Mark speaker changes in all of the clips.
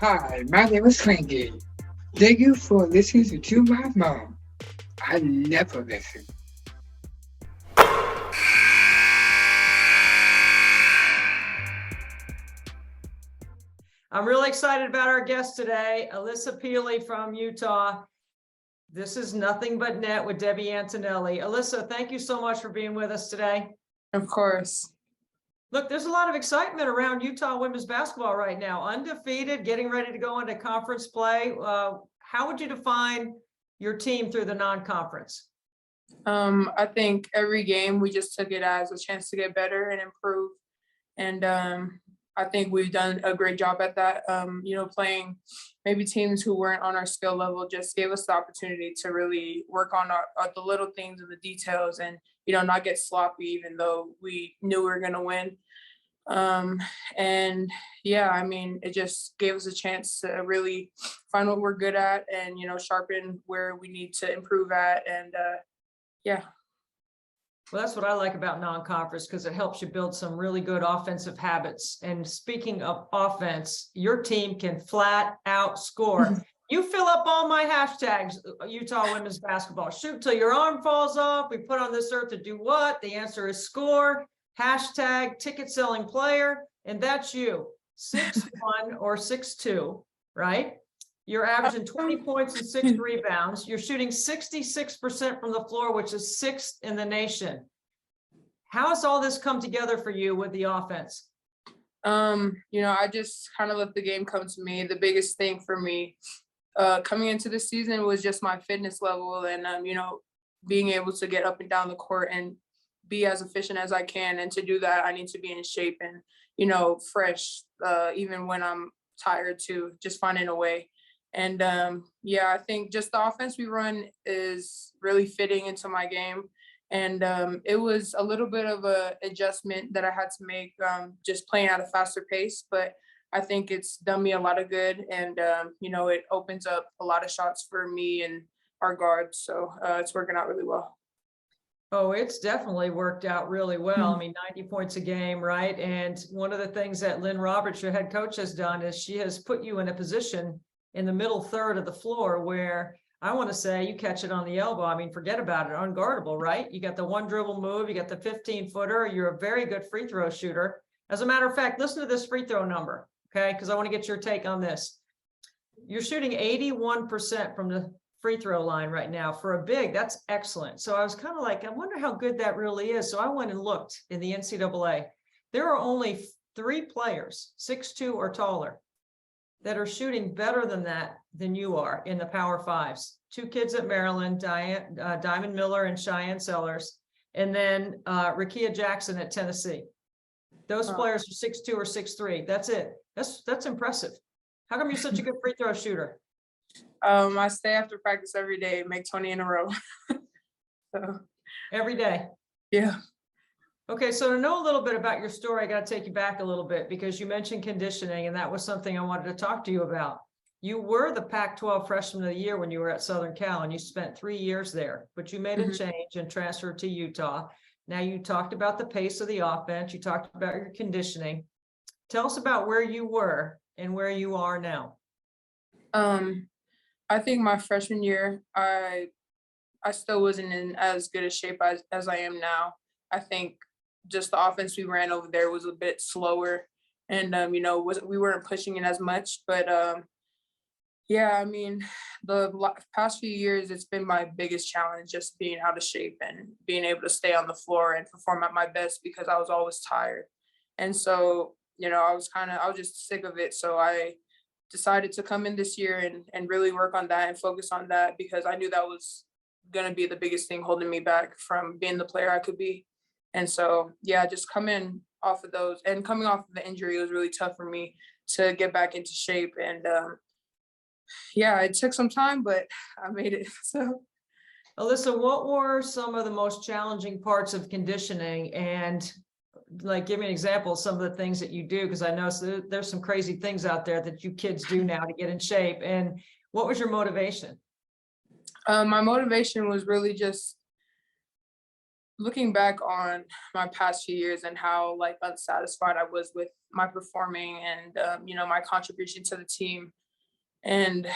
Speaker 1: Hi, my name is Frankie. Thank you for listening to my mom. I never listen.
Speaker 2: I'm really excited about our guest today, Alissa Pili from Utah. This is Nothing But Net with Debbie Antonelli. Alissa, thank you so much for being with us today.
Speaker 3: Of course.
Speaker 2: Look, there's a lot of excitement around Utah women's basketball right now. Undefeated, getting ready to go into conference play. How would you define your team through the non-conference?
Speaker 3: I think every game we just took it as a chance to get better and improve. And I think we've done a great job at that. Playing maybe teams who weren't on our skill level just gave us the opportunity to really work on the little things and the details and, not get sloppy, even though we knew we were going to win. It just gave us a chance to really find what we're good at and, sharpen where we need to improve at. And
Speaker 2: Well, that's what I like about non-conference because it helps you build some really good offensive habits. And speaking of offense, your team can flat out score. You fill up all my hashtags, Utah women's basketball. Shoot till your arm falls off. We put on this earth to do what? The answer is score. Hashtag ticket selling player. And that's you. 6'1" or 6'2", right? You're averaging 20 points and 6 rebounds. You're shooting 66% from the floor, which is 6th in the nation. How has all this come together for you with the offense?
Speaker 3: I just kind of let the game come to me. The biggest thing for me coming into the season was just my fitness level and, being able to get up and down the court and be as efficient as I can. And to do that, I need to be in shape and, fresh, even when I'm tired too, just finding a way. And I think just the offense we run is really fitting into my game. And it was a little bit of a adjustment that I had to make just playing at a faster pace. But I think it's done me a lot of good. And, it opens up a lot of shots for me and our guards. So it's working out really well.
Speaker 2: Oh, it's definitely worked out really well. I mean, 90 points a game, right? And one of the things that Lynne Roberts, your head coach, has done is she has put you in a position in the middle third of the floor where I want to say you catch it on the elbow. I mean, forget about it, unguardable, right? You got the one dribble move, you got the 15-footer, you're a very good free throw shooter. As a matter of fact, listen to this free throw number, okay? Because I want to get your take on this. You're shooting 81% from the free throw line right now. For a big, that's excellent. So I was kind of like, I wonder how good that really is. So I went and looked in the NCAA. There are only 3 players, 6'2" or taller, that are shooting better than that than you are in the Power Fives. 2 kids at Maryland, Diamond Miller and Cheyenne Sellers, and then Rakia Jackson at Tennessee. Those players are 6'2" or 6'3". That's it. That's impressive. How come you're such a good free throw shooter?
Speaker 3: I stay after practice every day, make 20 in a row. So
Speaker 2: every day.
Speaker 3: Yeah.
Speaker 2: Okay, so to know a little bit about your story, I got to take you back a little bit because you mentioned conditioning, and that was something I wanted to talk to you about. You were the Pac-12 Freshman of the Year when you were at Southern Cal, and you spent 3 years there, but you made a change and transferred to Utah. Now, you talked about the pace of the offense. You talked about your conditioning. Tell us about where you were and where you are now.
Speaker 3: I think my freshman year, I still wasn't in as good a shape as I am now. I think just the offense we ran over there was a bit slower and, we weren't pushing it as much. But, the past few years, it's been my biggest challenge, just being out of shape and being able to stay on the floor and perform at my best because I was always tired. And so, I was just sick of it. So I decided to come in this year and really work on that and focus on that because I knew that was going to be the biggest thing holding me back from being the player I could be. And so, just coming off of those and coming off of the injury, it was really tough for me to get back into shape. And it took some time, but I made it. So,
Speaker 2: Alissa, what were some of the most challenging parts of conditioning? And like, give me an example of some of the things that you do, because I know there's some crazy things out there that you kids do now to get in shape. And what was your motivation?
Speaker 3: My motivation was really just looking back on my past few years and how like unsatisfied I was with my performing and my contribution to the team, and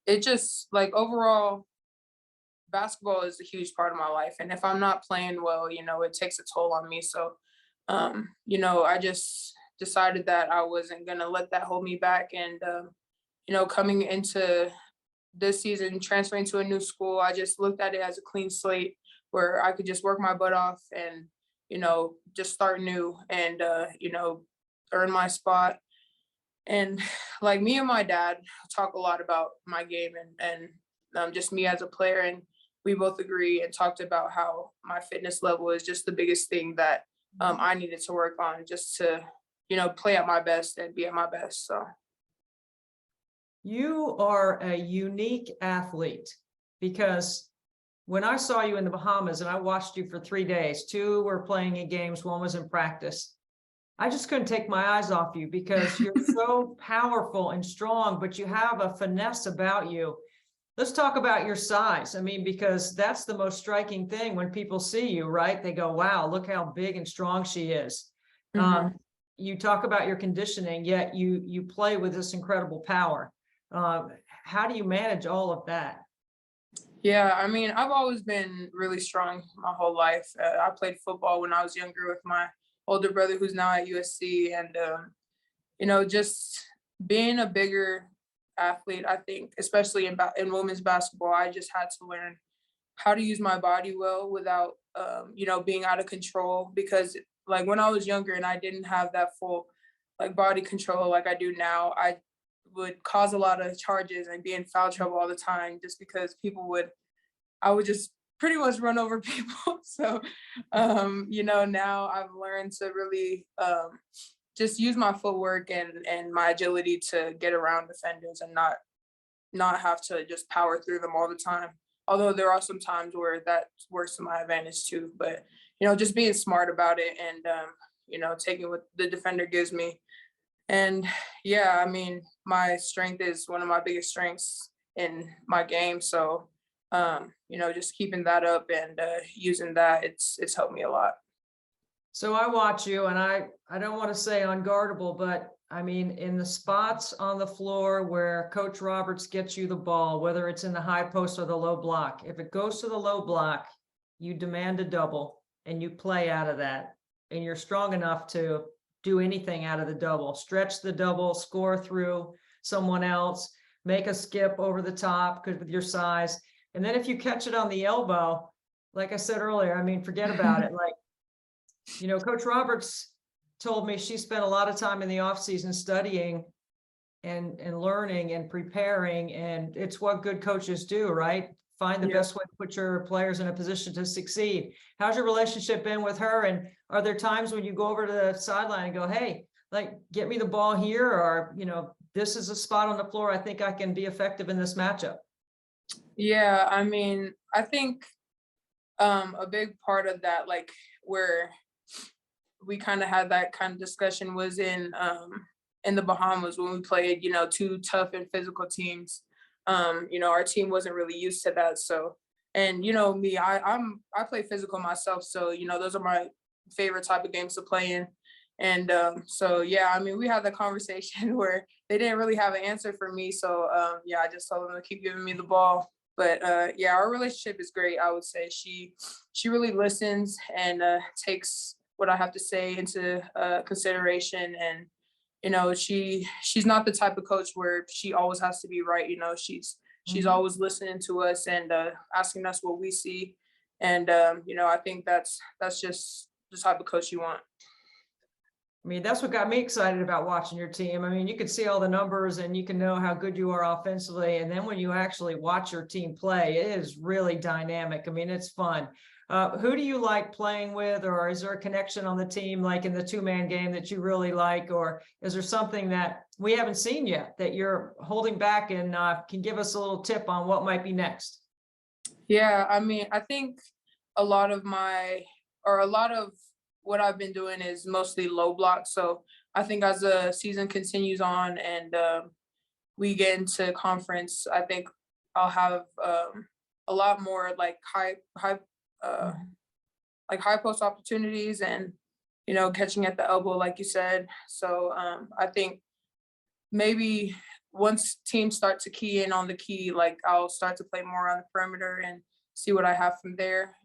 Speaker 3: it just like overall basketball is a huge part of my life, and if I'm not playing well, it takes a toll on me. So I just decided that I wasn't gonna let that hold me back, and coming into this season, transferring to a new school, I just looked at it as a clean slate where I could just work my butt off and, just start new and, earn my spot. And like me and my dad talk a lot about my game and just me as a player. And we both agree and talked about how my fitness level is just the biggest thing that I needed to work on just to, play at my best and be at my best. So.
Speaker 2: You are a unique athlete because when I saw you in the Bahamas and I watched you for 3 days, 2 were playing in games, 1 was in practice. I just couldn't take my eyes off you because you're so powerful and strong, but you have a finesse about you. Let's talk about your size. I mean, because that's the most striking thing when people see you, right? They go, wow, look how big and strong she is.
Speaker 3: Mhm.
Speaker 2: You talk about your conditioning, yet you play with this incredible power. How do you manage all of that?
Speaker 3: Yeah, I mean, I've always been really strong my whole life. I played football when I was younger with my older brother who's now at USC. And, just being a bigger athlete, I think, especially in women's basketball, I just had to learn how to use my body well without, being out of control. Because like when I was younger and I didn't have that full like body control like I do now, I would cause a lot of charges and be in foul trouble all the time just because I would just pretty much run over people. So, now I've learned to really just use my footwork and my agility to get around defenders and not have to just power through them all the time. Although there are some times where that works to my advantage too. But, just being smart about it and, taking what the defender gives me. And yeah, I mean, my strength is one of my biggest strengths in my game. So, just keeping that up and using that, it's helped me a lot.
Speaker 2: So I watch you and I don't want to say unguardable, but I mean, in the spots on the floor where Coach Roberts gets you the ball, whether it's in the high post or the low block, if it goes to the low block, you demand a double and you play out of that. And you're strong enough to do anything out of the double, stretch the double, score through someone else, make a skip over the top because with your size. And then if you catch it on the elbow, like I said earlier, I mean, forget about it. Like, Coach Roberts told me she spent a lot of time in the off season studying and learning and preparing. And it's what good coaches do, right? Find the best way to put your players in a position to succeed. How's your relationship been with her? And are there times when you go over to the sideline and go, hey, like, get me the ball here, or, this is a spot on the floor I think I can be effective in this matchup?
Speaker 3: Yeah, I mean, I think a big part of that, like where we kind of had that kind of discussion was in the Bahamas when we played, 2 tough and physical teams. Our team wasn't really used to that. So, and me, I play physical myself. So, those are my favorite type of games to play in. And so, yeah, I mean, we had that conversation where they didn't really have an answer for me. So, I just told them to keep giving me the ball. But our relationship is great. I would say she really listens and takes what I have to say into consideration. And she's not the type of coach where she always has to be right. She's always listening to us and asking us what we see. And I think that's just the type of coach you want.
Speaker 2: I mean, that's what got me excited about watching your team. I mean, you can see all the numbers and you can know how good you are offensively. And then when you actually watch your team play, it is really dynamic. I mean, it's fun. Who do you like playing with, or is there a connection on the team, like in the 2-man game, that you really like, or is there something that we haven't seen yet that you're holding back and can give us a little tip on what might be next?
Speaker 3: Yeah, I mean, I think a lot of what I've been doing is mostly low block. So I think as the season continues on and we get into conference, I think I'll have a lot more like high like high post opportunities and, you know, catching at the elbow, like you said. So I think maybe once teams start to key in on the key, like I'll start to play more on the perimeter and see what I have from there.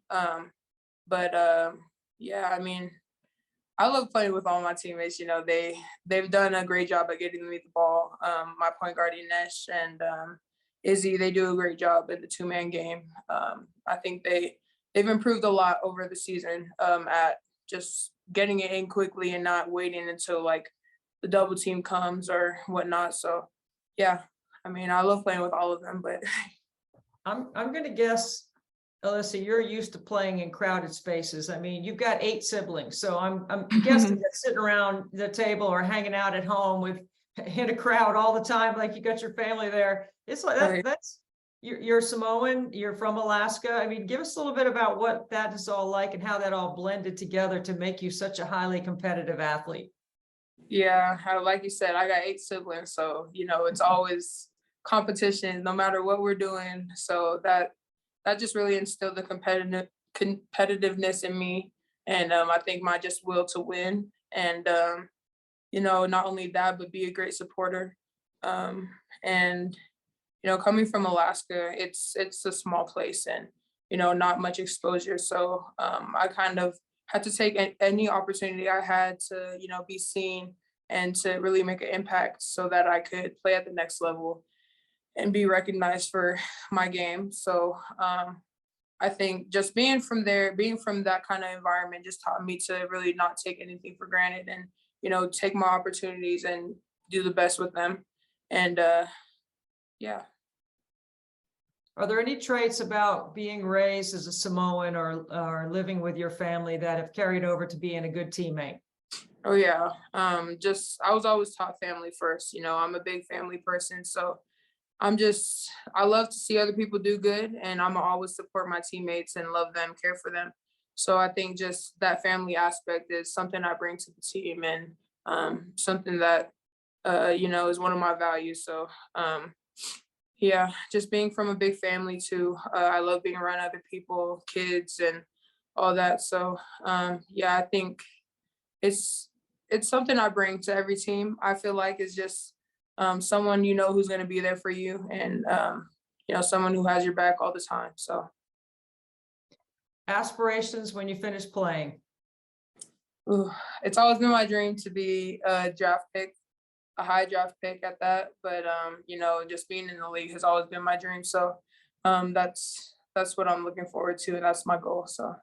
Speaker 3: Yeah, I mean, I love playing with all my teammates. You know, they've done a great job at getting me the ball. My point guard Inesh and Izzy, they do a great job at the 2-man game. I think they've improved a lot over the season at just getting it in quickly and not waiting until like the double team comes or whatnot. So yeah, I mean, I love playing with all of them, but
Speaker 2: I'm gonna guess, Alissa, you're used to playing in crowded spaces. I mean, you've got 8 siblings, so I'm guessing that sitting around the table or hanging out at home with in a crowd all the time, like you got your family there. It's like
Speaker 3: Right.
Speaker 2: that's you're Samoan, you're from Alaska. I mean, give us a little bit about what that is all like and how that all blended together to make you such a highly competitive athlete.
Speaker 3: Yeah, like you said, I got 8 siblings, so you know it's always competition, no matter what we're doing. So that just really instilled the competitiveness in me, and I think my just will to win, and you know, not only that, but be a great supporter. And you know, coming from Alaska, it's a small place, and you know, not much exposure. So I kind of had to take any opportunity I had to, you know, be seen and to really make an impact so that I could play at the next level and be recognized for my game. So I think just being from there, being from that kind of environment just taught me to really not take anything for granted and, you know, take my opportunities and do the best with them. And yeah.
Speaker 2: Are there any traits about being raised as a Samoan or living with your family that have carried over to being a good teammate?
Speaker 3: Oh yeah. Just I was always taught family first. You know, I'm a big family person. So I love to see other people do good, and I'm always support my teammates and love them, care for them. So I think just that family aspect is something I bring to the team, and something that you know, is one of my values. So yeah, just being from a big family too. I love being around other people, kids, and all that. So yeah, I think it's something I bring to every team. I feel like it's just someone you know who's going to be there for you, and you know, someone who has your back all the time. So
Speaker 2: Aspirations when you finish playing?
Speaker 3: ooh, it's always been my dream to be a draft pick, a high draft pick at that. But you know, just being in the league has always been my dream. So that's what I'm looking forward to, and that's my goal. So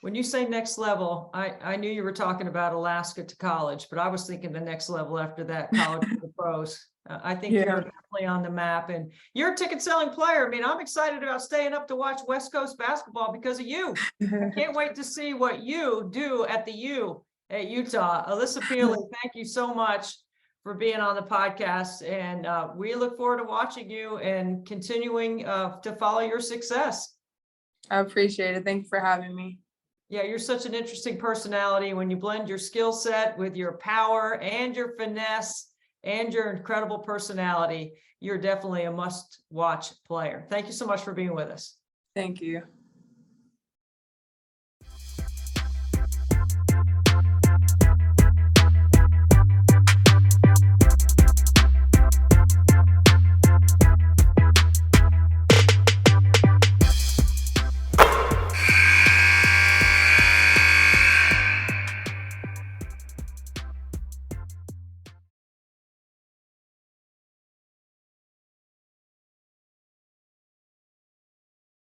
Speaker 2: When you say next level, I knew you were talking about Alaska to college, but I was thinking the next level after that, college to the pros. I think
Speaker 3: Yeah.
Speaker 2: you're definitely on the map, and you're a ticket selling player. I mean, I'm excited about staying up to watch West Coast basketball because of you. I can't wait to see what you do at the U at Utah. Alissa Pili, thank you so much for being on the podcast, and we look forward to watching you and continuing to follow your success.
Speaker 3: I appreciate it. Thank you for having me.
Speaker 2: Yeah, you're such an interesting personality when you blend your skill set with your power and your finesse and your incredible personality. You're definitely a must-watch player. Thank you so much for being with us.
Speaker 3: Thank you.